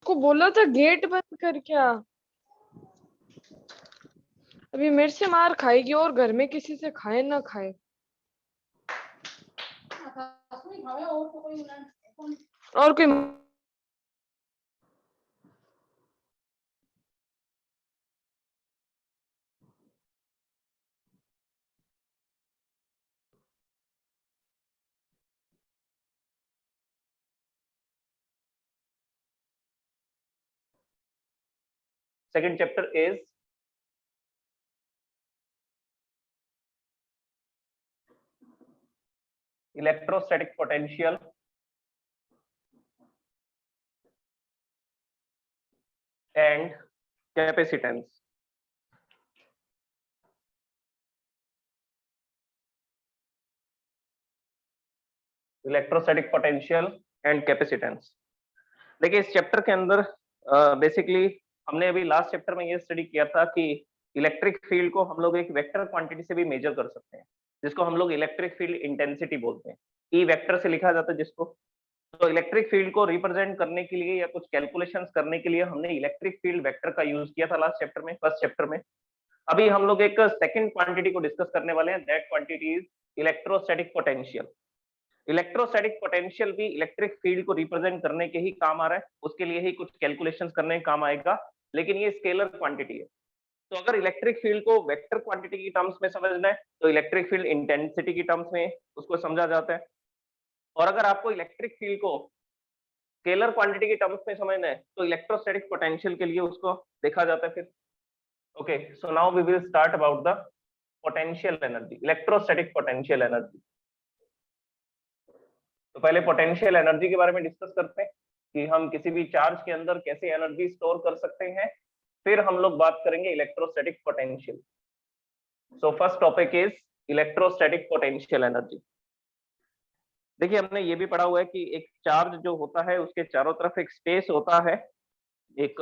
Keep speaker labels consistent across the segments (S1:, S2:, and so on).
S1: को बोला था गेट बंद कर क्या। अभी मेरे से मार खाएगी और घर में किसी से खाए ना खाए। और कोई
S2: Second chapter is electrostatic potential and capacitance. Electrostatic potential and capacitance. देखिए इस चैप्टर के अंदर बेसिकली हमने अभी लास्ट चैप्टर में ये स्टडी किया था कि इलेक्ट्रिक फील्ड को हम लोग एक वेक्टर क्वांटिटी से भी मेजर कर सकते हैं, जिसको हम लोग इलेक्ट्रिक फील्ड इंटेंसिटी बोलते हैं। ई वेक्टर से लिखा जाता है जिसको। तो इलेक्ट्रिक फील्ड को रिप्रेजेंट करने के लिए या कुछ कैलकुलेशंस करने के लिए हमने इलेक्ट्रिक फील्ड वेक्टर का यूज किया था लास्ट चैप्टर में, फर्स्ट चैप्टर में। अभी हम लोग एक सेकंड क्वांटिटी को डिस्कस करने वाले हैं, that quantity is electrostatic potential. Electrostatic potential भी इलेक्ट्रिक फील्ड को रिप्रेजेंट करने के ही काम आ रहा है, उसके लिए ही कुछ कैलकुलेशंस करने के काम आएगा, लेकिन ये स्केलर क्वांटिटी है। तो अगर इलेक्ट्रिक फील्ड को वेक्टर क्वांटिटी की टर्म्स में समझना है तो इलेक्ट्रिक फील्ड इंटेंसिटी की टर्म्स में उसको समझा जाता है, और अगर आपको इलेक्ट्रिक फील्ड को स्केलर क्वांटिटी की टर्म्स में समझना है तो इलेक्ट्रोस्टैटिक पोटेंशियल के लिए उसको देखा जाता है फिर। Okay, so now we will start about the potential energy, electrostatic potential energy. तो पहले पोटेंशियल एनर्जी के बारे में डिस्कस करते हैं कि हम किसी भी चार्ज के अंदर कैसे एनर्जी स्टोर कर सकते हैं, फिर हम लोग बात करेंगे electrostatic potential. So first topic is electrostatic potential energy. देखिए हमने ये भी पढ़ा हुआ है कि एक चार्ज जो होता है उसके चारों तरफ एक स्पेस होता है, एक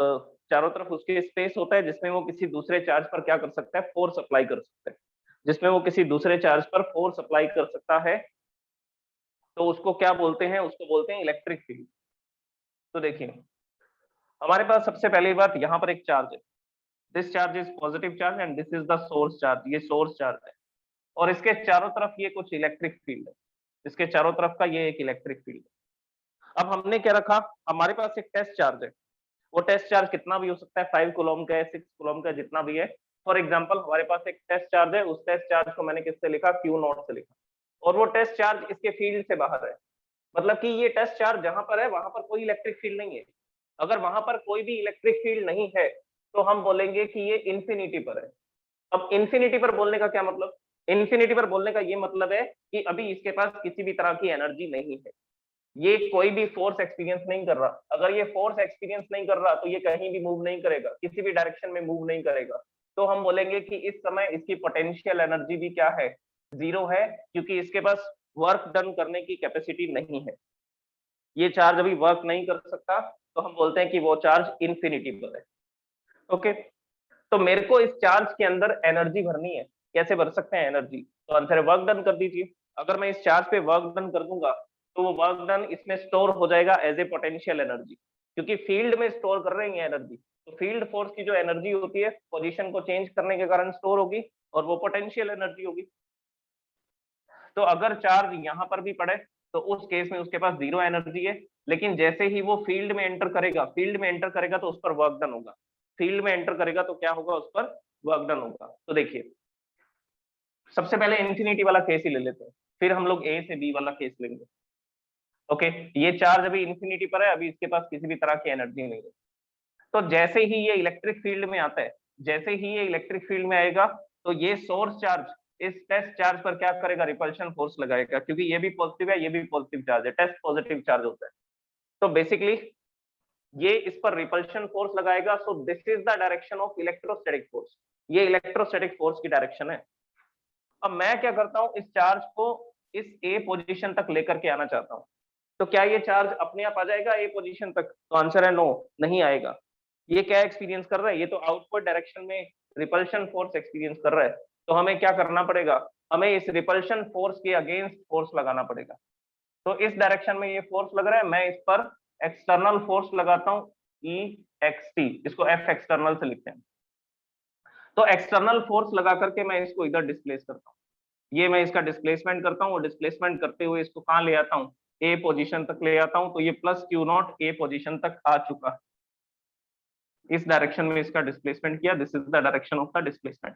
S2: चारों तरफ उसके स्पेस होता है जिसमें वो किसी दूसरे चार्ज पर क्या कर सकता है, फोर्स अप्लाई कर सकता है, जिसमें वो किसी दूसरे चार्ज पर फोर्स अप्लाई कर सकता है। तो उसको क्या बोलते हैं, उसको बोलते हैं इलेक्ट्रिक फील्ड। तो देखिए हमारे पास सबसे पहली बात, यहाँ पर एक चार्ज है, this charge is positive charge and this is the source charge, ये सोर्स चार्ज है, और इसके चारों तरफ ये कुछ इलेक्ट्रिक फील्ड है, इसके चारों तरफ का ये एक इलेक्ट्रिक फील्ड है। अब हमने क्या रखा, हमारे पास एक टेस्ट चार्ज है, वो टेस्ट चार्ज कितना भी हो सकता है, 5 कूलम का है, 6 कूलम का, जितना भी है। फॉर एग्जाम्पल हमारे पास एक टेस्ट चार्ज है, उस टेस्ट चार्ज को मैंने किससे लिखा, क्यू नॉट से लिखा, और वो टेस्ट चार्ज इसके फील्ड से बाहर है, मतलब कि ये टेस्ट चार्ज जहां पर है वहां पर कोई इलेक्ट्रिक फील्ड नहीं है। अगर वहां पर कोई भी इलेक्ट्रिक फील्ड नहीं है तो हम बोलेंगे कि ये इंफिनिटी पर है। अब इंफिनिटी पर बोलने का क्या मतलब, इंफिनिटी पर बोलने का ये मतलब है कि अभी इसके पास किसी भी तरह की एनर्जी नहीं है, ये कोई भी फोर्स एक्सपीरियंस नहीं कर रहा। अगर ये फोर्स एक्सपीरियंस नहीं कर रहा तो ये कहीं भी मूव नहीं करेगा, किसी भी डायरेक्शन में मूव नहीं करेगा। तो हम बोलेंगे कि इस समय इसकी पोटेंशियल एनर्जी भी क्या है, जीरो है, क्योंकि इसके पास वर्क डन करने की कैपेसिटी नहीं है, ये चार्ज अभी वर्क नहीं कर सकता, तो हम बोलते हैं कि वो चार्ज इन्फिनिटी पर है। ओके, तो मेरे को इस चार्ज के अंदर एनर्जी भरनी है, कैसे भर सकते हैं एनर्जी, तो आंसर है वर्क डन कर दीजिए। अगर मैं इस चार्ज पे वर्क डन कर दूंगा तो वो वर्क डन इसमें स्टोर हो जाएगा एज ए पोटेंशियल एनर्जी, क्योंकि फील्ड में स्टोर कर रहे हैं एनर्जी, तो फील्ड फोर्स की जो एनर्जी होती है पोजीशन को चेंज करने के कारण स्टोर होगी, और वो पोटेंशियल एनर्जी होगी। तो अगर चार्ज यहाँ पर भी पड़े तो उस केस में उसके पास जीरो एनर्जी है, लेकिन जैसे ही वो फील्ड में एंटर करेगा, फील्ड में एंटर करेगा तो उस पर वर्क डन होगा, फील्ड में एंटर करेगा तो क्या होगा, उस पर वर्क डन होगा। तो देखिए सबसे पहले इंफिनिटी वाला केस ही ले लेते हैं, फिर हम लोग ए से बी वाला केस लेंगे। ओके, ये चार्ज अभी इंफिनिटी पर है, अभी इसके पास किसी भी तरह की एनर्जी नहीं है। तो जैसे ही ये इलेक्ट्रिक फील्ड में आता है, जैसे ही ये इलेक्ट्रिक फील्ड में आएगा तो ये सोर्स चार्ज इस टेस्ट चार्ज पर क्या करेगा, रिपल्शन फोर्स लगाएगा, क्योंकि ये भी पॉजिटिव है, ये भी पॉजिटिव चार्ज है, टेस्ट पॉजिटिव चार्ज होता है। तो बेसिकली ये इस पर रिपल्शन फोर्स लगाएगा। सो this is the direction of electrostatic force, ये इलेक्ट्रोस्टैटिक फोर्स की डायरेक्शन है। अब मैं क्या करता हूं, इस चार्ज को इस ए पोजीशन तक लेकर के आना चाहता हूं, तो क्या ये चार्ज अपने आप आ जाएगा ए पोजीशन तक, तो आंसर है नो, नहीं आएगा। ये क्या एक्सपीरियंस कर रहा है, ये तो आउटवर्ड डायरेक्शन में रिपल्शन फोर्स एक्सपीरियंस कर रहा है। तो हमें क्या करना पड़ेगा, हमें इस रिपल्शन फोर्स के अगेंस्ट फोर्स लगाना पड़ेगा। तो इस डायरेक्शन में ये फोर्स लग रहा है, मैं इस पर एक्सटर्नल फोर्स लगाता हूं, ई एक्स टी, इसको एफ एक्सटर्नल से लिखते हैं। तो एक्सटर्नल फोर्स लगा करके मैं इसको इधर डिस्प्लेस करता हूँ, ये मैं इसका डिस्प्लेसमेंट करता हूँ और डिस्प्लेसमेंट करते हुए इसको कहाँ ले आता हूँ, ए पोजीशन तक ले आता हूँ। तो ये plus Q not a position तक आ चुका है, इस डायरेक्शन में इसका डिस्प्लेसमेंट किया, this is the direction of the displacement.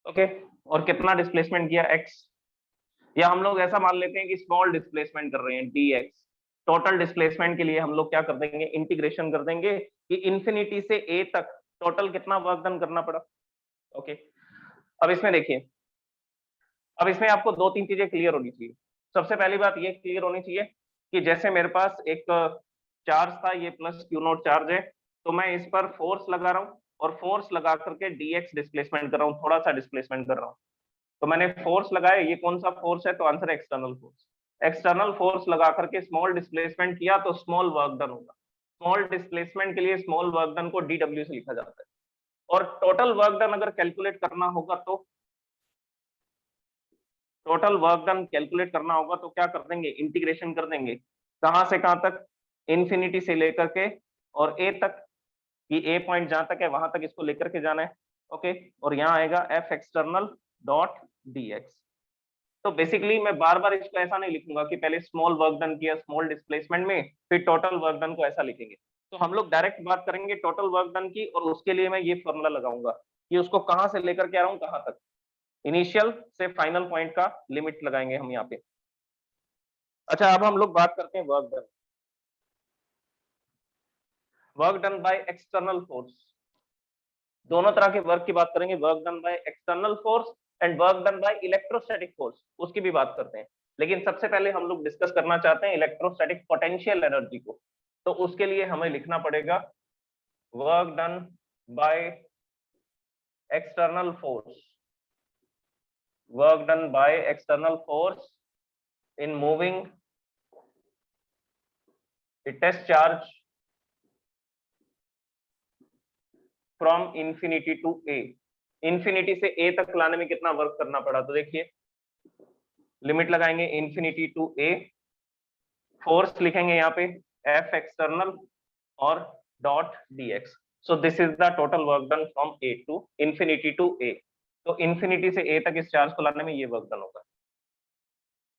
S2: Okay, और कितना डिस्प्लेसमेंट किया, एक्स, या हम लोग ऐसा मान लेते हैं कि स्मॉल डिस्प्लेसमेंट कर रहे हैं डी एक्स। टोटल डिस्प्लेसमेंट के लिए हम लोग क्या कर देंगे, इंटीग्रेशन कर देंगे कि इंफिनिटी से ए तक टोटल कितना वर्क डन करना पड़ा। ओके, अब इसमें देखिए, अब इसमें आपको दो तीन चीजें क्लियर होनी चाहिए। सबसे पहली बात ये क्लियर होनी चाहिए कि जैसे मेरे पास एक चार्ज था, ये प्लस क्यू नॉट चार्ज है, तो मैं इस पर फोर्स लगा रहा हूँ और फोर्स लगा करके dx डिस्प्लेसमेंट कर रहा हूँ, थोड़ा सा डिस्प्लेसमेंट कर रहा हूँ। तो मैंने फोर्स लगाया, ये कौन सा फोर्स है, तो answer external force. External force लगा करके स्मॉल डिस्प्लेसमेंट किया तो स्मॉल वर्क डन होगा। स्मॉल डिस्प्लेसमेंट के लिए स्मॉल वर्क डन को dw से लिखा जाता है। और टोटल वर्क डन अगर कैलकुलेट करना होगा तो टोटल वर्क डन कैलकुलेट करना होगा तो क्या कर देंगे, इंटीग्रेशन कर देंगे, कहां से कहां तक, इंफिनिटी से लेकर के और ए तक, कि ए पॉइंट जहां तक है वहां तक इसको लेकर के जाना है। ओके, और यहाँ आएगा एफ एक्सटर्नल डॉट dx। तो बेसिकली मैं बार बार इसको ऐसा नहीं लिखूंगा कि पहले स्मॉल वर्क डन किया स्मॉल डिस्प्लेसमेंट में, फिर टोटल वर्क डन को ऐसा लिखेंगे। तो हम लोग डायरेक्ट बात करेंगे टोटल वर्क डन की, और उसके लिए मैं ये फॉर्मूला लगाऊंगा कि उसको कहां से लेकर के आ रहा हूं कहां तक, इनिशियल से फाइनल पॉइंट का लिमिट लगाएंगे हम यहाँ पे। अच्छा, अब हम लोग बात करते हैं work done. Work done by external force, दोनों तरह के वर्क की बात करेंगे, work done by external force and work done by electrostatic force, उसकी भी बात करते हैं। लेकिन सबसे पहले हम लोग डिस्कस करना चाहते हैं इलेक्ट्रोस्टैटिक पोटेंशियल एनर्जी को। तो उसके लिए हमें लिखना पड़ेगा work done by external force, work done by external force in moving a test charge from infinity to a। Infinity से a तक लाने में कितना वर्क करना पड़ा, तो देखिए लिमिट लगाएंगे इंफिनिटी टू a, फोर्स लिखेंगे यहाँ पे F एक्सटर्नल और dot dx। So this is the total work done from a to infinity to a। तो इंफिनिटी से a तक इस चार्ज को लाने में ये वर्क डन होगा,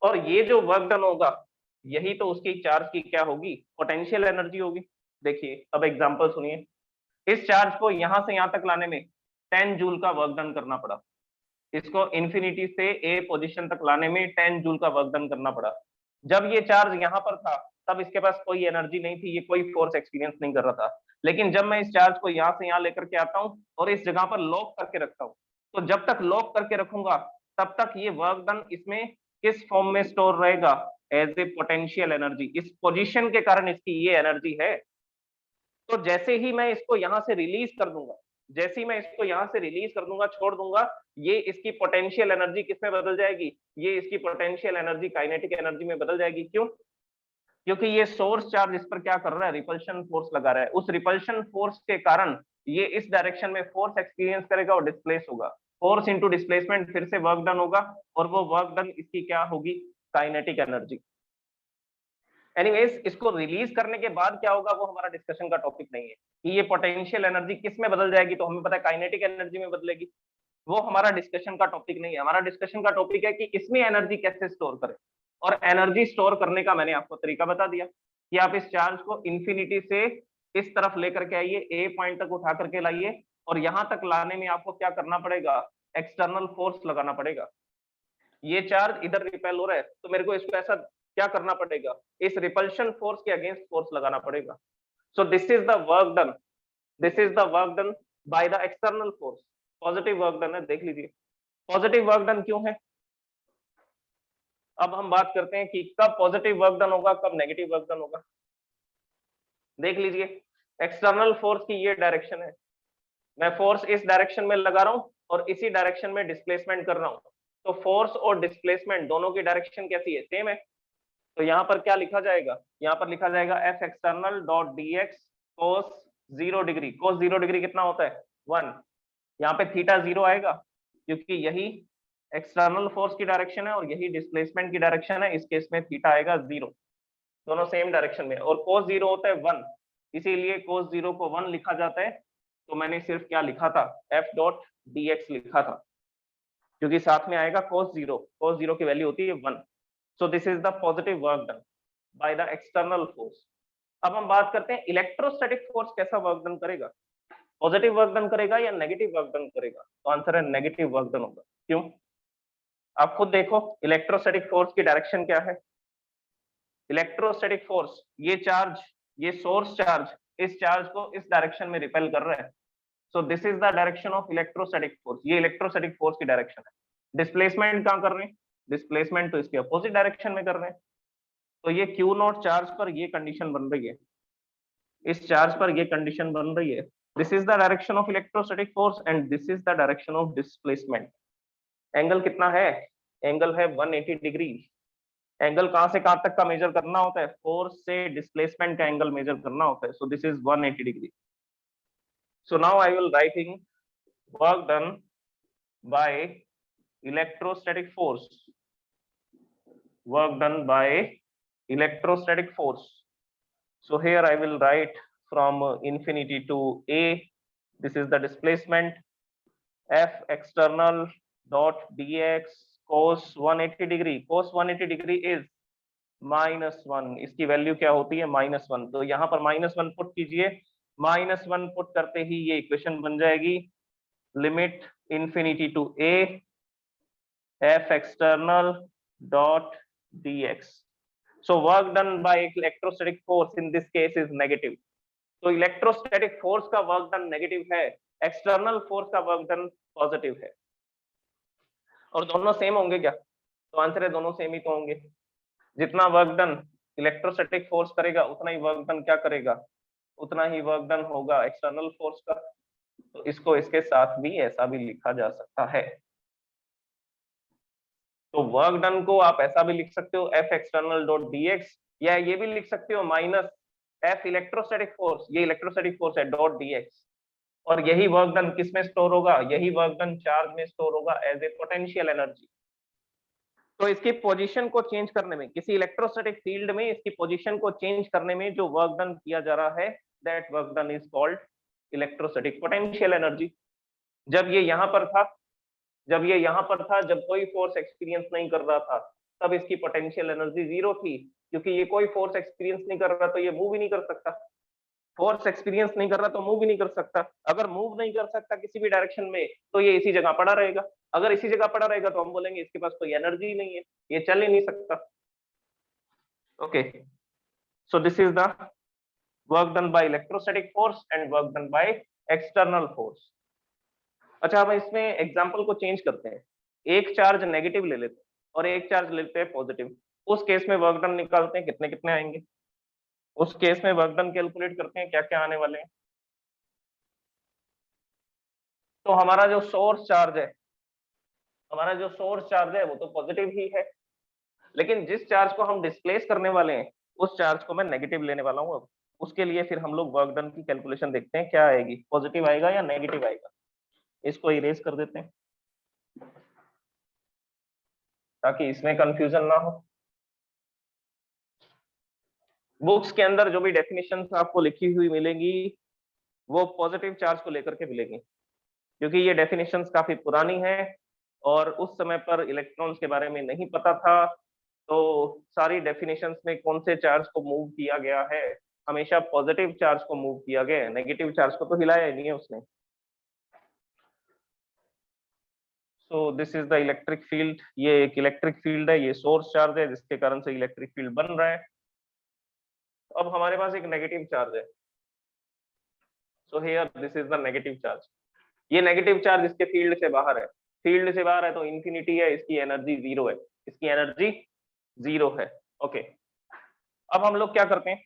S2: और ये जो वर्क डन होगा यही तो उसकी चार्ज की क्या होगी, पोटेंशियल एनर्जी होगी। देखिए अब एग्जांपल सुनिए, इस चार्ज को यहां से यहां तक लाने में 10 जूल का वर्क डन करना पड़ा, इसको इंफिनिटी से ए पोजीशन तक लाने में 10 जूल का वर्क डन करना पड़ा। जब ये चार्ज यहाँ पर था तब इसके पास कोई एनर्जी नहीं थी, ये कोई फोर्स एक्सपीरियंस नहीं कर रहा था। लेकिन जब मैं इस चार्ज को यहाँ से यहाँ लेकर के आता हूँ और इस जगह पर लॉक करके रखता हूँ, तो जब तक लॉक करके रखूंगा तब तक ये वर्क डन इसमें किस फॉर्म में स्टोर रहेगा, एज ए पोटेंशियल एनर्जी। इस पोजीशन के कारण इसकी ये एनर्जी है। तो जैसे ही मैं इसको यहां से रिलीज कर दूंगा, जैसे ही मैं इसको यहां से रिलीज कर दूंगा, छोड़ दूंगा, ये इसकी पोटेंशियल एनर्जी किस में बदल जाएगी, ये इसकी पोटेंशियल एनर्जी काइनेटिक एनर्जी में बदल जाएगी। क्यों, क्योंकि ये सोर्स चार्ज इस पर क्या कर रहा है, रिपल्शन फोर्स लगा रहा है। उस रिपल्शन फोर्स के कारण ये इस डायरेक्शन में फोर्स एक्सपीरियंस करेगा और डिस्प्लेस होगा। फोर्स इंटू डिस्प्लेसमेंट, फिर से वर्क डन होगा, और वो वर्क डन इसकी क्या होगी, काइनेटिक एनर्जी। एनीवेज, इसको रिलीज करने के बाद क्या होगा वो हमारा डिस्कशन का टॉपिक नहीं है कि ये पोटेंशियल एनर्जी किस में बदल जाएगी, तो हमें पता है काइनेटिक एनर्जी में बदलेगी। वो हमारा डिस्कशन का टॉपिक नहीं है। हमारा डिस्कशन का टॉपिक है कि इसमें एनर्जी कैसे स्टोर करें, और एनर्जी स्टोर करने का मैंने आपको तरीका बता दिया कि आप इस चार्ज को इंफिनिटी से इस तरफ लेकर के आइए, ए पॉइंट तक उठा करके लाइए, और यहां तक लाने में आपको क्या करना पड़ेगा, एक्सटर्नल फोर्स लगाना पड़ेगा। ये चार्ज इधर रिपेल हो रहा है तो मेरे को इसको ऐसा क्या करना पड़ेगा, इस रिपल्शन फोर्स के अगेंस्ट फोर्स लगाना पड़ेगा। सो this is the work done, this is the work done by the external force. Positive work done है, देख लीजिए पॉजिटिव वर्क डन क्यों है। अब हम बात करते हैं कि कब पॉजिटिव वर्क डन होगा, कब नेगेटिव वर्क डन होगा। देख लीजिए, एक्सटर्नल फोर्स की ये डायरेक्शन है, मैं फोर्स इस डायरेक्शन में लगा रहा हूं और इसी डायरेक्शन में डिस्प्लेसमेंट कर रहा हूं। तो फोर्स और डिस्प्लेसमेंट दोनों की डायरेक्शन कैसी है, सेम है। तो यहाँ पर क्या लिखा जाएगा, यहाँ पर लिखा जाएगा एफ एक्सटर्नल डॉट dx कोस 0 डिग्री। कोस 0 डिग्री कितना होता है, 1। यहाँ पे थीटा 0 आएगा क्योंकि यही एक्सटर्नल फोर्स की डायरेक्शन है और यही डिस्प्लेसमेंट की डायरेक्शन है। इस केस में थीटा आएगा 0, दोनों सेम डायरेक्शन में। और कोस 0 होता है 1, इसीलिए cos 0 को 1 लिखा जाता है। तो मैंने सिर्फ क्या लिखा था, f डॉट dx लिखा था, क्योंकि साथ में आएगा cos 0 की वैल्यू होती है 1। So this is the positive work done by the external force. अब हम बात करते हैं इलेक्ट्रोस्टैटिक फोर्स कैसा वर्क डन करेगा, पॉजिटिव वर्क डन करेगा या नेगेटिव वर्क डन करेगा। तो आंसर है नेगेटिव वर्क डन होगा। क्यों, आप खुद देखो इलेक्ट्रोस्टैटिक फोर्स की डायरेक्शन क्या है। इलेक्ट्रोस्टैटिक फोर्स, ये चार्ज, ये सोर्स चार्ज इस चार्ज को इस डायरेक्शन में रिपेल कर रहा है। सो this is the direction of electrostatic force, ये इलेक्ट्रोस्टैटिक फोर्स की डायरेक्शन है। डिस्प्लेसमेंट कहां कर रहे हैं, डिस्प्लेसमेंट तो इसके अपोजिट डायरेक्शन में कर रहे हैं। तो ये क्यू नॉट चार्ज पर ये कंडीशन बन रही है, इस चार्ज पर ये कंडीशन बन रही है। This is the direction of electrostatic force and this is the direction of displacement. Angle कितना है, एंगल है 180 डिग्री। एंगल कहां से कहां तक का मेजर करना होता है, फोर्स से डिस्प्लेसमेंट का एंगल मेजर करना होता है। सो this is 180 degree. So now I will writing work done by electrostatic force, work done by electrostatic force. So here I will write from infinity to a, this is the displacement, f external dot dx cos 180 degree, cos 180 degree is -1, इसकी value क्या होती है -1। तो यहाँ पर -1 put कीजिए, -1 put करते ही ये इक्वेशन बन जाएगी, limit infinity to a f external dot dx. So work done by electrostatic force in this case is negative. तो इलेक्ट्रोस्टैटिक फोर्स का वर्क डन नेगेटिव है, एक्सटर्नल फोर्स का वर्क डन पॉजिटिव है। और दोनों सेम होंगे क्या, तो आंसर है दोनों सेम ही तो होंगे। जितना वर्क डन इलेक्ट्रोस्टैटिक फोर्स करेगा उतना ही वर्क डन क्या करेगा, उतना ही वर्क डन होगा एक्सटर्नल फोर्स का। तो इसको इसके साथ भी ऐसा भी लिखा जा सकता है। तो वर्क डन को आप ऐसा भी लिख सकते हो एफ एक्सटर्नल डॉट dx, या ये भी लिख सकते हो माइनस एफ इलेक्ट्रोस्टैटिक फोर्स, ये इलेक्ट्रोस्टैटिक फोर्स है डॉट dx। और यही वर्क डन किस में स्टोर होगा, यही वर्क डन चार्ज में स्टोर होगा एज ए पोटेंशियल एनर्जी। तो इसकी पोजीशन को चेंज करने में, किसी इलेक्ट्रोस्टैटिक फील्ड में इसकी पोजीशन को चेंज करने में जो वर्क डन किया जा रहा है, that work done is called electrostatic potential energy. जब ये यहाँ पर था, जब ये यहाँ पर था, जब कोई फोर्स एक्सपीरियंस नहीं कर रहा था, तब इसकी पोटेंशियल एनर्जी 0 थी, क्योंकि ये कोई फोर्स एक्सपीरियंस नहीं कर रहा तो ये मूव ही नहीं कर सकता। फोर्स एक्सपीरियंस नहीं कर रहा तो मूव ही नहीं कर सकता। अगर मूव नहीं कर सकता किसी भी डायरेक्शन में, तो ये इसी जगह पड़ा रहेगा। अगर इसी जगह पड़ा रहेगा तो हम बोलेंगे इसके पास कोई एनर्जी नहीं है, ये चल ही नहीं सकता। Okay, so this is the work done by electrostatic force and work done by external force. अच्छा, अब इसमें एग्जांपल को चेंज करते हैं, एक चार्ज नेगेटिव ले लेते हैं और एक चार्ज लेते हैं पॉजिटिव। उस केस में वर्क डन निकालते हैं, कितने कितने आएंगे। उस केस में वर्क डन कैलकुलेट करते हैं, क्या क्या आने वाले हैं। तो हमारा जो सोर्स चार्ज है, हमारा जो सोर्स चार्ज है वो तो पॉजिटिव ही है, लेकिन जिस चार्ज को हम डिस्प्लेस करने वाले हैं उस चार्ज को मैं नेगेटिव लेने वाला हूँ। अब उसके लिए फिर हम लोग वर्क डन की कैलकुलेशन देखते हैं, क्या आएगी, पॉजिटिव आएगा या नेगेटिव आएगा। इसको इरेज कर देते हैं ताकि इसमें कंफ्यूजन ना हो। बुक्स के अंदर जो भी डेफिनेशंस आपको लिखी हुई मिलेंगी वो पॉजिटिव चार्ज को लेकर के मिलेंगी, क्योंकि ये डेफिनेशंस काफी पुरानी है और उस समय पर इलेक्ट्रॉन्स के बारे में नहीं पता था। तो सारी डेफिनेशंस में कौन से चार्ज को मूव किया गया है, हमेशा पॉजिटिव चार्ज को मूव किया गया है, नेगेटिव चार्ज को तो हिलाया ही नहीं है उसने। सो this is the electric field, ये एक इलेक्ट्रिक फील्ड है, ये सोर्स चार्ज है जिसके कारण से इलेक्ट्रिक फील्ड बन रहा है। अब हमारे पास एक नेगेटिव चार्ज है, so here this is the negative charge. ये नेगेटिव चार्ज इसके फील्ड से बाहर है, फील्ड से बाहर है तो इंफिनिटी है, इसकी एनर्जी 0 है, इसकी एनर्जी 0 है। ओके, अब हम लोग क्या करते हैं,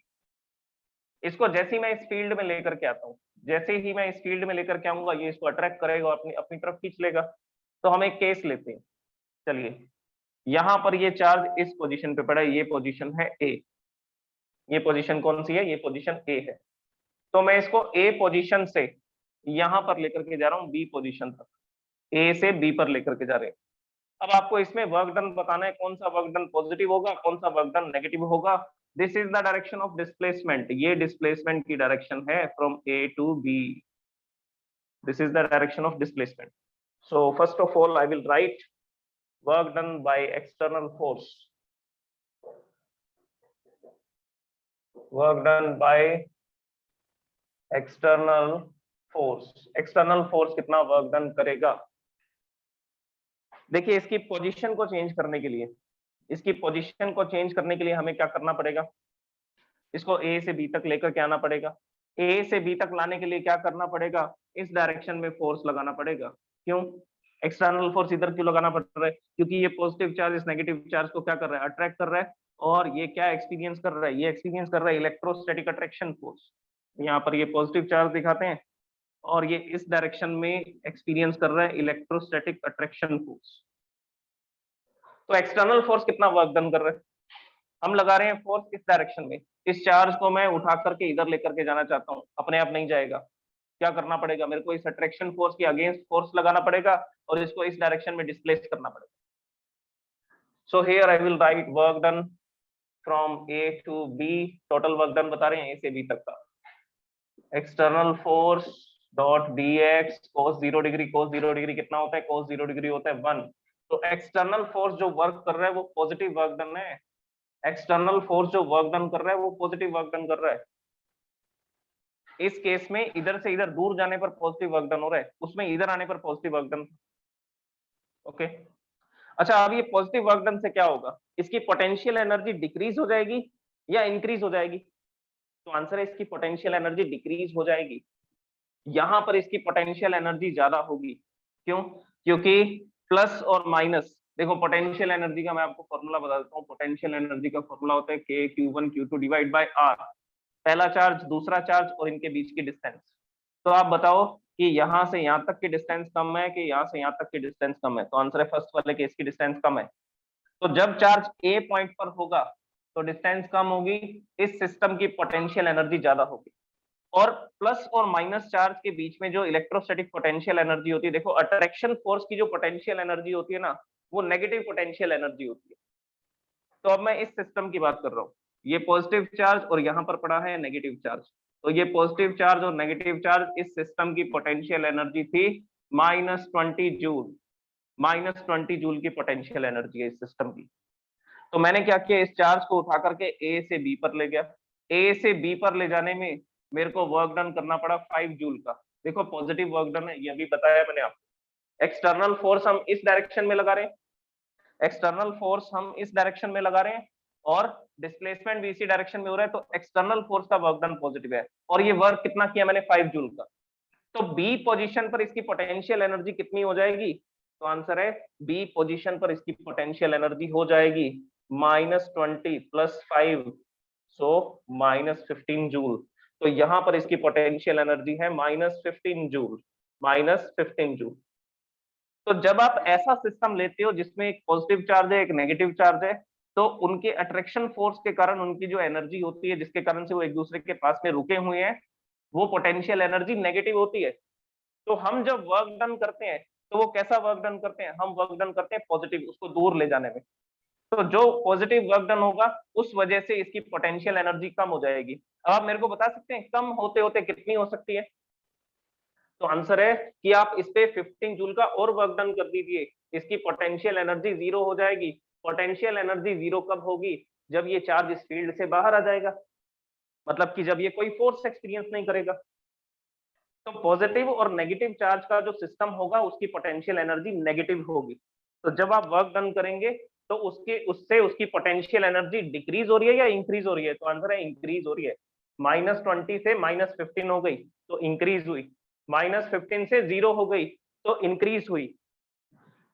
S2: इसको जैसे ही मैं इस फील्ड में लेकर के आता हूँ, जैसे ही मैं इस फील्ड में लेकर के आऊंगा ये इसको अट्रैक्ट करेगा, अपनी अपनी तरफ खींच लेगा। तो हम एक केस लेते हैं, चलिए यहाँ पर ये चार्ज इस पोजीशन पे पड़ा है, ये पोजीशन है ए, ये पोजीशन कौन सी है, ये पोजीशन ए है। तो मैं इसको ए पोजीशन से यहाँ पर लेकर के जा रहा हूँ बी पोजीशन तक, ए से बी पर लेकर के जा रहे हैं। अब आपको इसमें वर्क डन बताना है, कौन सा वर्क डन पॉजिटिव होगा, कौन सा वर्क डन नेगेटिव होगा। This is the direction of displacement, ये डिस्प्लेसमेंट की डायरेक्शन है from A to B, this is the direction of displacement. So first of all I will write work done by external force, work done by external force. External force कितना work done करेगा? देखिए इसकी position को change करने के लिए, इसकी position को चेंज करने के लिए हमें क्या करना पड़ेगा? इसको ए से बी तक लेकर के आना पड़ेगा. ए से बी तक लाने के लिए क्या करना पड़ेगा? इस डायरेक्शन में फोर्स लगाना पड़ेगा. क्यों एक्सटर्नल फोर्स इधर क्यों लगाना पड़ रहा है? क्योंकि ये पॉजिटिव चार्ज इस नेगेटिव चार्ज को क्या कर रहा है? अट्रैक्ट कर रहा है. और ये क्या एक्सपीरियंस कर रहा है? ये एक्सपीरियंस कर रहा है इलेक्ट्रोस्टैटिक अट्रैक्शन फोर्स. यहाँ पर ये पॉजिटिव चार्ज दिखाते हैं और ये इस डायरेक्शन में एक्सपीरियंस कर रहा है इलेक्ट्रोस्टैटिक अट्रैक्शन फोर्स. तो एक्सटर्नल फोर्स कितना वर्क डन कर रहा है? हम लगा रहे हैं फोर्स इस डायरेक्शन में, इस चार्ज को मैं उठा करके इधर लेकर के जाना चाहता हूँ, अपने आप नहीं जाएगा. क्या करना पड़ेगा? मेरे को इस अट्रैक्शन फोर्स के अगेंस्ट फोर्स लगाना पड़ेगा और इसको इस डायरेक्शन में डिस्प्लेस करना पड़ेगा. So here I will write work done from A to B. Total work done बता रहे हैं ए से बी तक का. External force dot dx cos 0 degree. cos 0 degree कितना होता है? cos 0 डिग्री होता है 1. तो एक्सटर्नल फोर्स जो वर्क कर रहा है वो पॉजिटिव वर्क डन है. एक्सटर्नल फोर्स जो वर्क डन कर रहा है वो पॉजिटिव वर्क डन कर रहा है. इस केस में इधर से इधर दूर जाने पर पॉजिटिव वर्क डन हो रहा है, उसमें इधर आने पर पॉजिटिव वर्क डन. ओके. अच्छा, अब ये पॉजिटिव वर्क डन से क्या होगा? इसकी पोटेंशियल एनर्जी डिक्रीज हो जाएगी या इंक्रीज हो जाएगी? तो आंसर है इसकी पोटेंशियल एनर्जी डिक्रीज हो जाएगी. यहां पर इसकी पोटेंशियल एनर्जी ज्यादा होगी. क्यों? क्योंकि प्लस और माइनस, देखो पोटेंशियल एनर्जी का मैं आपको फॉर्मूला बता देता हूँ. पोटेंशियल एनर्जी का फॉर्मूला होता है k q1 q2 divide by r. पहला चार्ज, दूसरा चार्ज और इनके बीच की डिस्टेंस. तो आप बताओ कि यहाँ से यहाँ तक की डिस्टेंस कम है कि यहाँ से यहाँ तक की डिस्टेंस कम है? तो आंसर है फर्स्ट वाले केस की डिस्टेंस कम है. तो जब चार्ज ए पॉइंट पर होगा तो डिस्टेंस कम होगी, इस सिस्टम की पोटेंशियल एनर्जी ज्यादा होगी. और प्लस और माइनस चार्ज के बीच में जो इलेक्ट्रोस्टैटिक पोटेंशियल एनर्जी होती है, देखो अट्रैक्शन फोर्स की जो पोटेंशियल एनर्जी होती है ना, वो नेगेटिव पोटेंशियल एनर्जी होती है. तो अब मैं इस सिस्टम की बात कर रहा हूँ. ये पॉजिटिव चार्ज और यहाँ पर पड़ा है नेगेटिव चार्ज. तो ये पॉजिटिव चार्ज और नेगेटिव चार्ज, इस सिस्टम की पोटेंशियल एनर्जी थी -20 जूल. -20 जूल की पोटेंशियल एनर्जी है इस सिस्टम की. तो मैंने क्या किया? इस चार्ज को उठा करके ए से बी पर ले गया. ए से बी पर ले जाने में मेरे को वर्क डन करना पड़ा 5 जूल का. देखो पॉजिटिव वर्क डन है, ये भी बताया मैंने आपको. एक्सटर्नल फोर्स हम इस डायरेक्शन में लगा रहे हैं, एक्सटर्नल फोर्स हम इस डायरेक्शन में लगा रहे हैं और डिस्प्लेसमेंट भी इसी डायरेक्शन में हो रहा है. तो एक्सटर्नल फोर्स का वर्क डन पॉजिटिव है. और ये वर्क कितना किया मैंने? 5 जूल का. तो बी पोजीशन पर इसकी पोटेंशियल एनर्जी कितनी हो जाएगी? तो आंसर है बी पोजीशन पर इसकी पोटेंशियल एनर्जी हो जाएगी -20 + 5, सो -15 जूल. तो यहां पर इसकी पोटेंशियल एनर्जी है -15 जूल, -15 जूल. तो जब आप ऐसा सिस्टम लेते हो जिसमें एक पॉजिटिव चार्ज है, एक नेगेटिव चार्ज है, तो उनके अट्रैक्शन फोर्स के कारण उनकी जो एनर्जी होती है, जिसके कारण से वो एक दूसरे के पास में रुके हुए हैं, वो पोटेंशियल एनर्जी नेगेटिव होती है. तो हम जब वर्क डन करते हैं तो वो कैसा वर्क डन करते हैं? हम वर्क डन करते हैं पॉजिटिव, उसको दूर ले जाने में. तो जो पॉजिटिव वर्क डन होगा उस वजह से इसकी पोटेंशियल एनर्जी कम हो जाएगी. अब आप मेरे को बता सकते हैं कम होते होते कितनी हो सकती है? तो आंसर है कि आप इस पे 15 जूल का और वर्क डन कर दीजिए, इसकी पोटेंशियल एनर्जी 0 हो जाएगी. पोटेंशियल एनर्जी 0 कब होगी? जब ये चार्ज इस फील्ड से बाहर आ जाएगा, मतलब कि जब ये कोई फोर्स एक्सपीरियंस नहीं करेगा. तो पॉजिटिव और नेगेटिव चार्ज का जो सिस्टम होगा उसकी पोटेंशियल एनर्जी नेगेटिव होगी. तो जब आप वर्क डन करेंगे तो उससे उसकी पोटेंशियल एनर्जी डिक्रीज हो रही है या इंक्रीज हो रही है? तो आंसर है इंक्रीज हो रही है. -20 से -15 हो गई तो इंक्रीज हुई, -15 से 0 हो गई तो इंक्रीज हुई.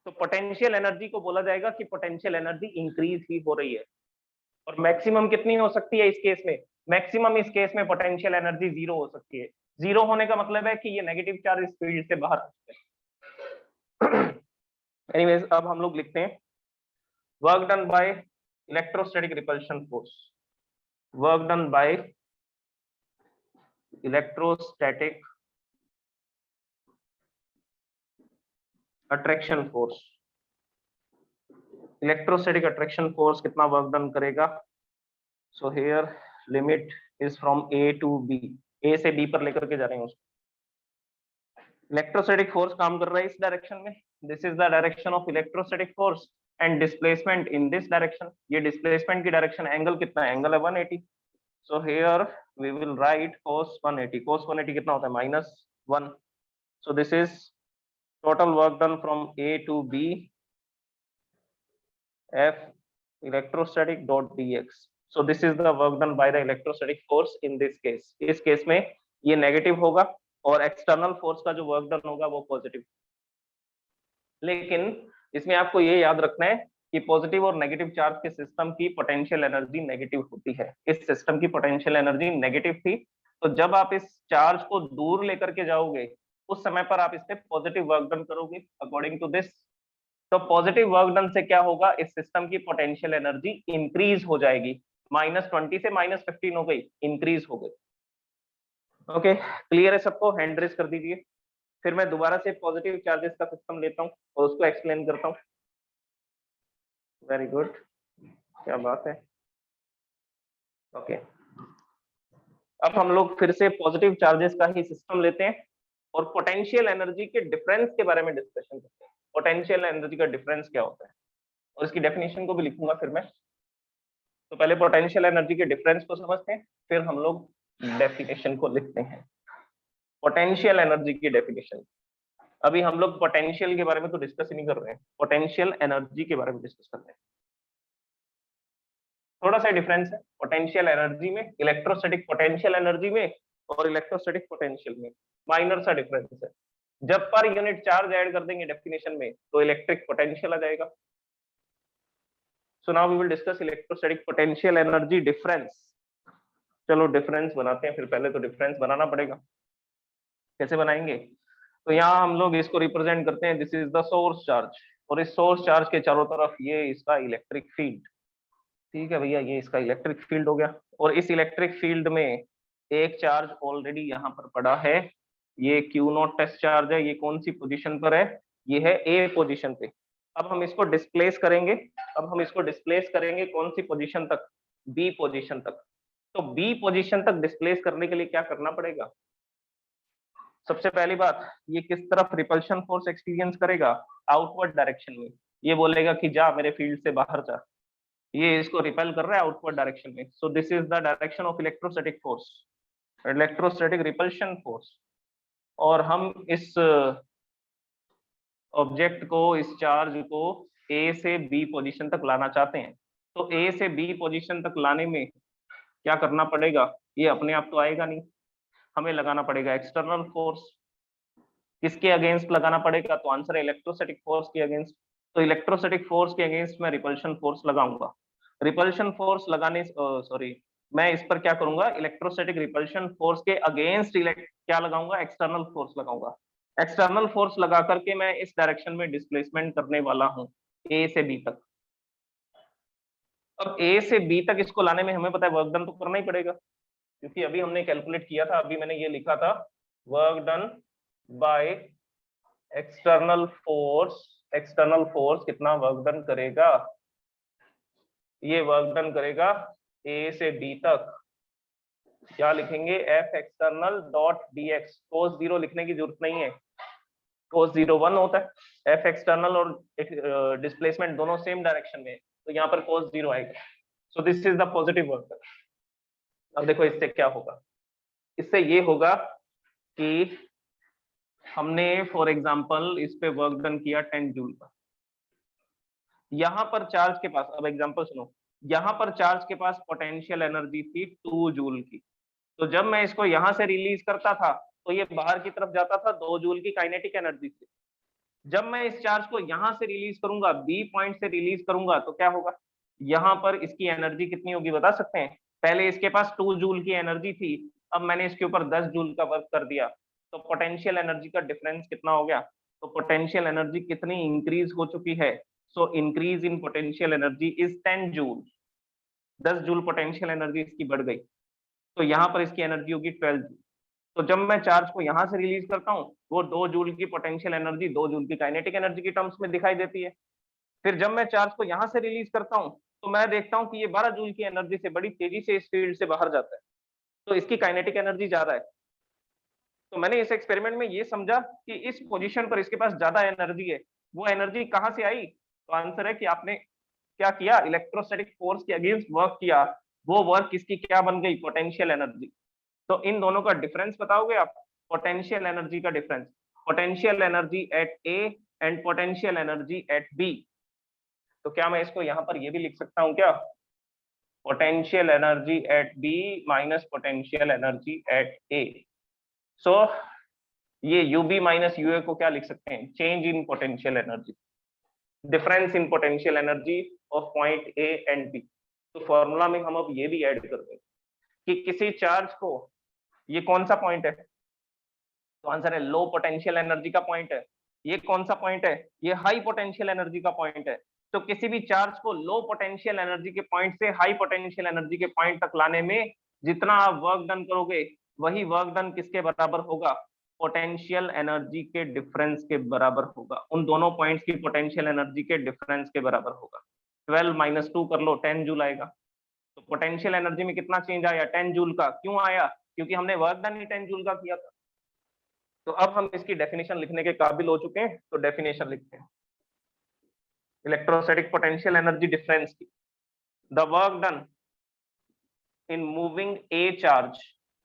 S2: तो पोटेंशियल एनर्जी को बोला जाएगा कि पोटेंशियल एनर्जी इंक्रीज ही हो रही है. और मैक्सिमम कितनी हो सकती है इस केस में? मैक्सिमम इस केस में पोटेंशियल एनर्जी 0 हो सकती है. 0 होने का मतलब है कि ये नेगेटिव चार्ज इस फील्ड से बाहर आ चुके हैं. एनीवेज, अब हम लोग लिखते हैं work done by electrostatic repulsion force. Work done by electrostatic attraction force. Electrostatic attraction force कितना वर्क डन करेगा? So here limit is from A to B, A से बी पर लेकर के जा रहे हैं उसको। इलेक्ट्रोस्टैटिक फोर्स काम कर रहा है इस डायरेक्शन में, this is the direction of electrostatic force and displacement in this direction, ये डिस्प्लेसमेंट की डायरेक्शन, एंगल कितना है, एंगल है 180। So here we will write cos 180, cos 180 कितना होता है -1। So this is total work done from A to B, F electrostatic dot dx. So this is the work done by the electrostatic force in this case. इस case में ये negative होगा और external force का जो work done होगा वो positive. लेकिन इसमें आपको ये याद रखना है कि पॉजिटिव और नेगेटिव चार्ज के सिस्टम की पोटेंशियल एनर्जी नेगेटिव होती है। इस सिस्टम की पोटेंशियल एनर्जी नेगेटिव थी, तो जब आप इस चार्ज को दूर लेकर के जाओगे उस समय पर आप इस पे पॉजिटिव वर्क डन करोगे अकॉर्डिंग टू दिस। तो पॉजिटिव वर्क डन से क्या होगा, इस सिस्टम की पोटेंशियल एनर्जी इंक्रीज हो जाएगी, -20 से -15 हो गई, इंक्रीज हो गई। ओके, क्लियर है सबको? हैंड रेज कर दीजिए। फिर मैं दोबारा से पॉजिटिव चार्जेस का सिस्टम लेता हूँ और उसको एक्सप्लेन करता हूँ। वेरी गुड, क्या बात है। ओके, अब हम लोग फिर से पॉजिटिव चार्जेस का ही सिस्टम लेते हैं और पोटेंशियल एनर्जी के डिफरेंस के बारे में डिस्कशन करते हैं। पोटेंशियल एनर्जी का डिफरेंस क्या होता है और इसकी डेफिनेशन को भी लिखूंगा फिर मैं। तो पहले पोटेंशियल एनर्जी के डिफरेंस को समझते हैं, फिर हम लोग डेफिनेशन को लिखते हैं। पोटेंशियल एनर्जी की डेफिनेशन, अभी हम लोग पोटेंशियल के बारे में तो डिस्कस ही नहीं कर रहे हैं, पोटेंशियल एनर्जी के बारे में डिस्कस कर रहे हैं। थोड़ा सा डिफरेंस है पोटेंशियल एनर्जी में, इलेक्ट्रोस्टैटिक पोटेंशियल एनर्जी में और इलेक्ट्रोस्टैटिक पोटेंशियल में, माइनर सा डिफरेंस है। जब पर यूनिट चार्ज ऐड कर देंगे डेफिनेशन में तो इलेक्ट्रिक पोटेंशियल आ जाएगा। So now we will discuss electrostatic potential energy difference. चलो डिफरेंस बनाते हैं, फिर पहले तो डिफरेंस बनाना पड़ेगा। कैसे बनाएंगे? तो यहाँ हम लोग इसको रिप्रेजेंट करते हैं, this is the source charge, और इस सोर्स चार्ज के चारों तरफ ये इसका इलेक्ट्रिक फील्ड। ठीक है भैया, ये इसका इलेक्ट्रिक फील्ड हो गया। और इस इलेक्ट्रिक फील्ड में एक चार्ज ऑलरेडी यहाँ पर पड़ा है, ये Q0 टेस्ट चार्ज है। ये कौन सी पोजीशन पर है? ये है ए पोजीशन पे। अब हम इसको डिस्प्लेस करेंगे, कौन सी पोजीशन तक? बी पोजीशन तक। तो बी पोजीशन तक डिस्प्लेस करने के लिए क्या करना पड़ेगा? सबसे पहली बात, ये किस तरफ रिपल्शन फोर्स एक्सपीरियंस करेगा? आउटवर्ड डायरेक्शन में। ये बोलेगा कि जा मेरे फील्ड से बाहर जा, ये इसको रिपेल कर रहा है आउटवर्ड डायरेक्शन में। सो this is the direction of electrostatic force, electrostatic repulsion force. और हम इस ऑब्जेक्ट को, इस चार्ज को ए से बी पोजीशन तक लाना चाहते हैं। तो ए से बी पोजीशन तक लाने में क्या करना पड़ेगा? ये अपने आप तो आएगा नहीं, हमें लगाना पड़ेगा एक्सटर्नल फोर्स। किसके अगेंस्ट लगाना पड़ेगा? तो आंसर है इलेक्ट्रोस्टैटिक फोर्स के अगेंस्ट। तो इलेक्ट्रोस्टैटिक फोर्स के अगेंस्ट मैं रिपल्शन फोर्स लगाऊंगा। रिपल्शन फोर्स लगाने, सॉरी, मैं इस पर क्या करूंगा? इलेक्ट्रोस्टैटिक रिपल्शन फोर्स के अगेंस्ट क्या लगाऊंगा? एक्सटर्नल फोर्स लगाऊंगा। एक्सटर्नल फोर्स लगा करके मैं इस डायरेक्शन में डिस्प्लेसमेंट करने वाला हूं, ए से बी तक। अब ए से बी तक इसको लाने में हमें पता है वर्क डन तो करना ही पड़ेगा, क्योंकि अभी हमने कैलकुलेट किया था, अभी मैंने ये लिखा था work done by external force. External force कितना वर्क डन करेगा? ये वर्क डन करेगा ए से बी तक। क्या लिखेंगे? F external dot D X. Cos 0 लिखने की जरूरत नहीं है, कोस 0 1 होता है। एफ एक्सटर्नल और डिस्प्लेसमेंट दोनों सेम डायरेक्शन में, तो यहाँ पर कोस 0 आएगा। सो this is the positive work done. अब देखो इससे क्या होगा? इससे ये होगा कि हमने फॉर एग्जांपल इस पे वर्क डन किया 10 जूल का। यहाँ पर चार्ज के पास, अब एग्जांपल सुनो, यहाँ पर चार्ज के पास पोटेंशियल एनर्जी थी 2 जूल की। तो जब मैं इसको यहाँ से रिलीज करता था तो ये बाहर की तरफ जाता था 2 जूल की काइनेटिक एनर्जी से। जब मैं इस चार्ज को यहाँ से रिलीज करूंगा, बी पॉइंट से रिलीज करूंगा, तो क्या होगा? यहाँ पर इसकी एनर्जी कितनी होगी बता सकते हैं? पहले इसके पास 2 जूल की एनर्जी थी, अब मैंने इसके ऊपर 10 जूल का वर्क कर दिया, तो पोटेंशियल एनर्जी का डिफरेंस कितना हो गया? तो पोटेंशियल एनर्जी कितनी इंक्रीज हो चुकी है? So increase in potential energy is 10 joule. 10 joule potential energy इसकी बढ़ गई, तो यहाँ पर इसकी एनर्जी होगी 12 जूल। तो जब मैं चार्ज को यहाँ से रिलीज करता हूँ, वो 2 जूल की पोटेंशियल एनर्जी 2 जूल की काइनेटिक एनर्जी की टर्म्स में दिखाई देती है। फिर जब मैं चार्ज को यहाँ से रिलीज करता हूँ तो मैं देखता हूँ कि ये 12 जूल की एनर्जी से बड़ी तेजी से इस फील्ड से बाहर जाता है, तो इसकी काइनेटिक एनर्जी ज्यादा है। तो मैंने इस एक्सपेरिमेंट में ये समझा कि इस पोजीशन पर इसके पास ज्यादा एनर्जी है। वो एनर्जी कहाँ से आई? तो आंसर है कि आपने क्या किया, इलेक्ट्रोस्टैटिक फोर्स के अगेंस्ट वर्क किया। वो वर्क किसकी क्या बन गई? Potential energy. तो इन दोनों का डिफरेंस बताओगे आप? पोटेंशियल एनर्जी का difference, potential energy at A and potential energy at B. तो क्या मैं इसको यहाँ पर ये भी लिख सकता हूँ क्या? Potential energy at B minus potential energy at A. So ये यूबी माइनस यूए को क्या लिख सकते हैं? Change in potential energy, difference in potential energy of point A and B. तो फॉर्मूला में हम अब ये भी ऐड कर देंगे कि किसी चार्ज को, ये कौन सा पॉइंट है? तो आंसर है लो पोटेंशियल एनर्जी का पॉइंट है। ये कौन सा पॉइंट है? ये हाई पोटेंशियल एनर्जी का पॉइंट है। तो किसी भी चार्ज को लो पोटेंशियल एनर्जी के पॉइंट से हाई पोटेंशियल एनर्जी के पॉइंट तक लाने में जितना आप वर्क डन करोगे, वही वर्क डन किसके बराबर होगा? पोटेंशियल एनर्जी के डिफरेंस के बराबर होगा। उन दोनों पॉइंट्स की पोटेंशियल एनर्जी के डिफरेंस के बराबर होगा। 12 माइनस 2 कर लो, 10 जूल आएगा। तो पोटेंशियल एनर्जी में कितना चेंज आया? 10 जूल का। क्यों आया? क्योंकि हमने वर्क डन ही 10 जूल का किया था। तो अब हम इसकी डेफिनेशन लिखने के काबिल हो चुके हैं, तो डेफिनेशन लिखते हैं इलेक्ट्रोस्टैटिक पोटेंशियल एनर्जी डिफरेंस की। The work done in moving a charge,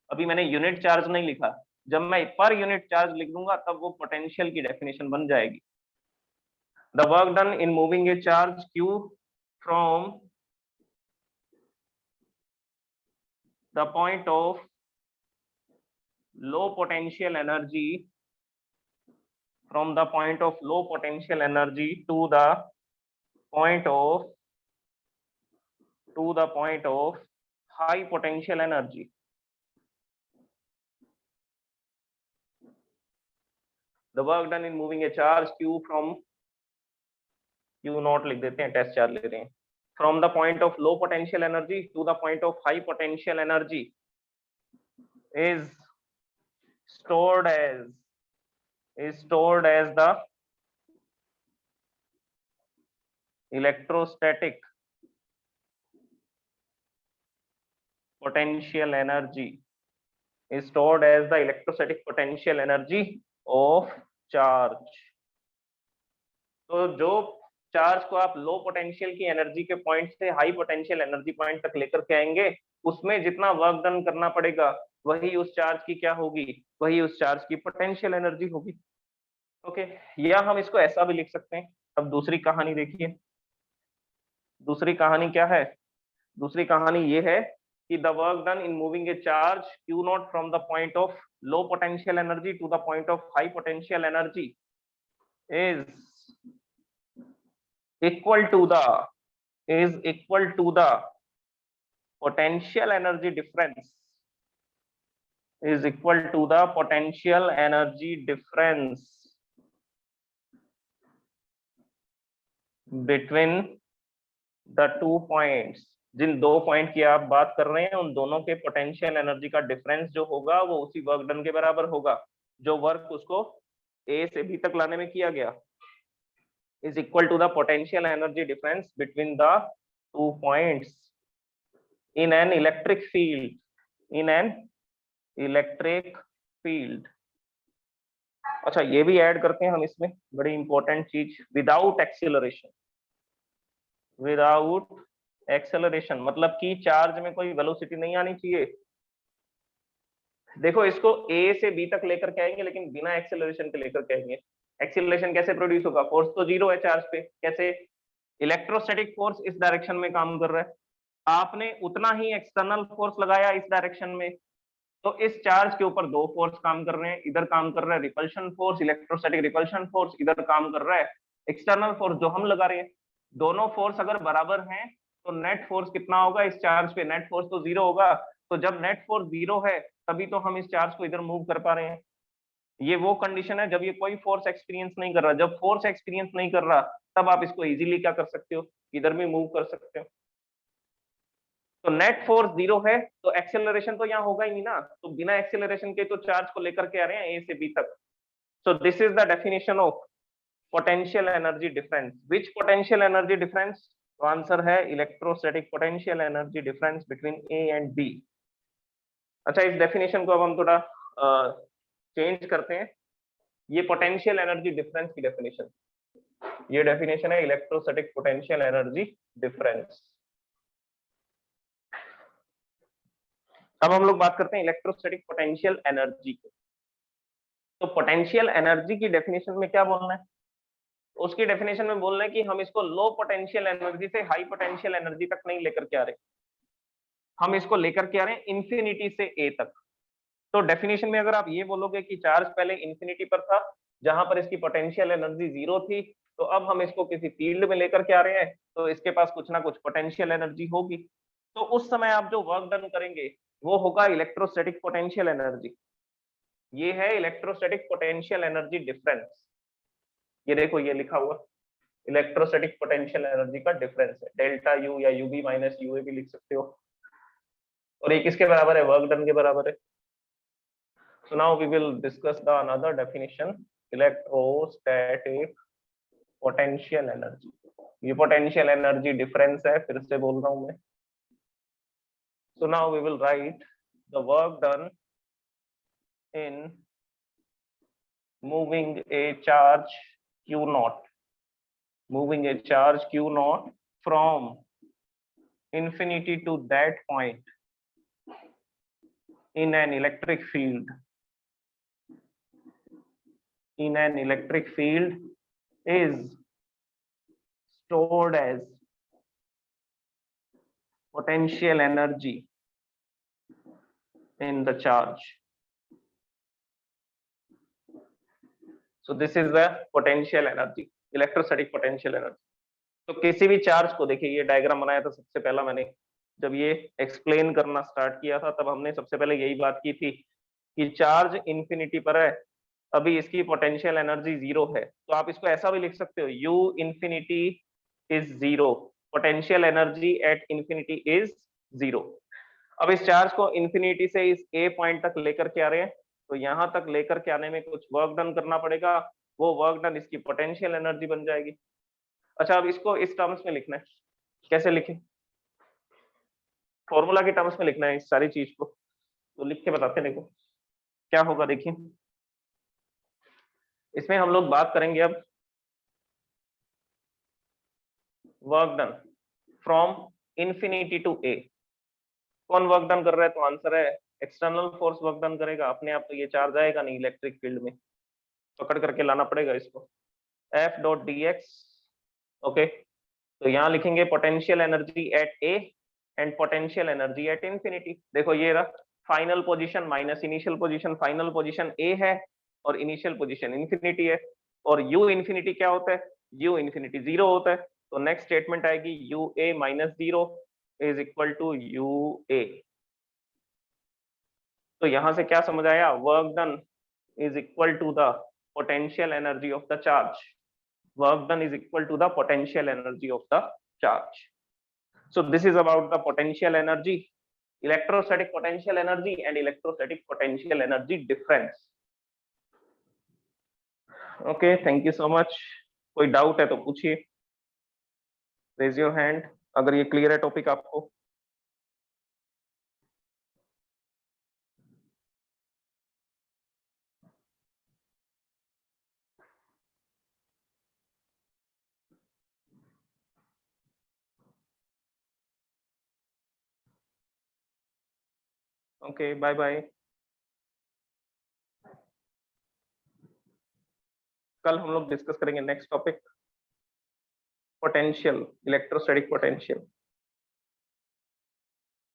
S2: अभी मैंने यूनिट चार्ज नहीं लिखा, जब मैं पर यूनिट चार्ज लिख दूंगा तब वो पोटेंशियल की डेफिनेशन बन जाएगी। The work done in moving a charge Q from the point of low potential energy, from the point of low potential energy to the point of high potential energy. The work done in moving a charge q from q naught लिख देते हैं, test charge ले रहे हैं, from the point of low potential energy to the point of high potential energy is stored as the electrostatic potential energy, is stored as the electrostatic potential energy of charge. तो जो charge को आप low potential की energy के point से high potential energy point तक लेकर के आएंगे, उसमें जितना वर्क डन करना पड़ेगा वही उस चार्ज की क्या होगी? वही उस चार्ज की पोटेंशियल एनर्जी होगी। ओके, या हम इसको ऐसा भी लिख सकते हैं। अब दूसरी कहानी देखिए, दूसरी कहानी क्या है? दूसरी कहानी ये है कि the work done in moving a charge q not from the point of low potential energy to the point of high potential energy is equal to the potential energy difference, is equal to the potential energy difference between the two points. जिन दो point की आप बात कर रहे हैं उन दोनों के पोटेंशियल एनर्जी का डिफरेंस जो होगा वो उसी वर्क डन के बराबर होगा जो वर्क उसको ए से बी तक लाने में किया गया, is equal to the potential energy difference between the two points in an electric field, in an electric field. अच्छा, ये भी ऐड करते हैं हम इसमें, बड़ी इंपॉर्टेंट चीज, विदाउट एक्सेलरेशन। विदाउट एक्सेलरेशन मतलब कि चार्ज में कोई वेलोसिटी नहीं आनी चाहिए। देखो, इसको ए से बी तक लेकर के आएंगे लेकिन बिना एक्सेलरेशन के लेकर के आएंगे। एक्सेलरेशन कैसे प्रोड्यूस होगा? फोर्स तो जीरो है चार्ज पे। कैसे? इलेक्ट्रोस्टैटिक फोर्स इस डायरेक्शन में काम कर रहा है, आपने उतना ही एक्सटर्नल फोर्स लगाया इस डायरेक्शन में, तो इस चार्ज के ऊपर दो फोर्स काम कर रहे हैं। इधर काम कर रहा है repulsion force, electrostatic repulsion force, इधर काम कर रहा है एक्सटर्नल फोर्स जो हम लगा रहे हैं। दोनों फोर्स अगर बराबर हैं तो नेट फोर्स कितना होगा इस चार्ज पे? नेट फोर्स तो जीरो होगा। तो जब नेट फोर्स जीरो है तभी तो हम इस चार्ज को इधर मूव कर पा रहे हैं। ये वो कंडीशन है जब ये कोई फोर्स एक्सपीरियंस नहीं कर रहा। जब फोर्स एक्सपीरियंस नहीं कर रहा तब आप इसको इजीली क्या कर सकते हो? इधर भी मूव कर सकते हो। तो नेट फोर्स जीरो है तो एक्सेलरेशन तो यहाँ होगा ही नहीं ना, तो बिना एक्सेलरेशन के तो चार्ज को लेकर के आ रहे हैं ए से बी तक। So this is the definition of potential energy difference. Which potential energy difference? तो आंसर है electrostatic potential energy difference between A and B. अच्छा, इस डेफिनेशन को अब हम थोड़ा चेंज करते हैं। ये पोटेंशियल एनर्जी डिफरेंस की डेफिनेशन, ये डेफिनेशन है इलेक्ट्रोस्टैटिक पोटेंशियल एनर्जी डिफरेंस। अब हम लोग बात करते हैं इलेक्ट्रोस्टैटिक पोटेंशियल एनर्जी की। तो पोटेंशियल एनर्जी की डेफिनेशन में क्या बोलना है? उसकी डेफिनेशन में बोलना है कि हम इसको लो पोटेंशियल एनर्जी से हाई पोटेंशियल एनर्जी तक नहीं लेकर के आ रहे, हम इसको लेकर के आ रहे हैं इंफिनिटी से ए तक। तो डेफिनेशन में अगर आप ये बोलोगे कि चार्ज पहले इंफिनिटी पर था जहां पर इसकी पोटेंशियल एनर्जी 0 थी, तो अब हम इसको किसी फील्ड में लेकर के आ रहे हैं तो इसके पास कुछ ना कुछ पोटेंशियल एनर्जी होगी। तो उस समय आप जो वर्क डन करेंगे वो होगा इलेक्ट्रोस्टैटिक पोटेंशियल एनर्जी। ये है इलेक्ट्रोस्टैटिक पोटेंशियल एनर्जी डिफरेंस। ये देखो, ये लिखा हुआ इलेक्ट्रोस्टैटिक पोटेंशियल एनर्जी का डिफरेंस है, डेल्टा यू या यूबी माइनस यूए भी लिख सकते हो। और ये किसके बराबर है? वर्क डन के बराबर है। So now we will discuss the another definition, electrostatic potential energy. ये potential energy difference है, फिर से बोल रहा हूं मैं। So now we will write the work done in moving a charge q naught, moving a charge q naught from infinity to that point in an electric field. In an electric field is stored as potential energy in the charge. So this is the potential energy, electrostatic potential energy. तो किसी भी charge को देखिए, ये diagram बनाया था सबसे पहला मैंने, जब ये एक्सप्लेन करना स्टार्ट किया था तब हमने सबसे पहले यही बात की थी कि चार्ज इंफिनिटी पर है, अभी इसकी पोटेंशियल एनर्जी 0 है। तो आप इसको ऐसा भी लिख सकते हो, U infinity is 0, potential energy at infinity is 0। अब इस चार्ज को इंफिनिटी से इस ए पॉइंट तक लेकर के आ रहे हैं, तो यहां तक लेकर के आने में कुछ वर्क डन करना पड़ेगा, वो वर्क डन इसकी पोटेंशियल एनर्जी बन जाएगी। अच्छा, अब इसको इस टर्म्स में लिखना है, कैसे लिखें? फॉर्मूला के टर्म्स में लिखना है इस सारी चीज को, तो लिख के बताते हैं। देखो क्या होगा, देखिए इसमें हम लोग बात करेंगे अब work done from infinity to A. कौन वर्क डन कर रहा है? तो आंसर है एक्सटर्नल फोर्स वर्क डन करेगा, अपने आप तो ये चार्ज आएगा नहीं इलेक्ट्रिक फील्ड में, पकड़ करके लाना पड़ेगा इसको, F dot D X. Okay, तो यहाँ लिखेंगे potential energy at A and potential energy at infinity. देखो ये रहा final position minus initial position, final position A है और इनिशियल पोजीशन इंफिनिटी है। और यू इंफिनिटी क्या होता है? यू इंफिनिटी 0 होता है। तो नेक्स्ट स्टेटमेंट आएगी U A minus 0 is equal to U A. तो यहां से क्या समझ आया? Work done is equal to the potential energy of the charge. Work done is equal to the potential energy of the charge. So this is about the potential energy, electrostatic potential energy and electrostatic potential energy difference. Okay, thank you so much. कोई doubt है तो पूछिए, raise your hand अगर ये clear है topic आपको। Okay, bye bye. कल हम लोग डिस्कस करेंगे next topic, potential, electrostatic potential.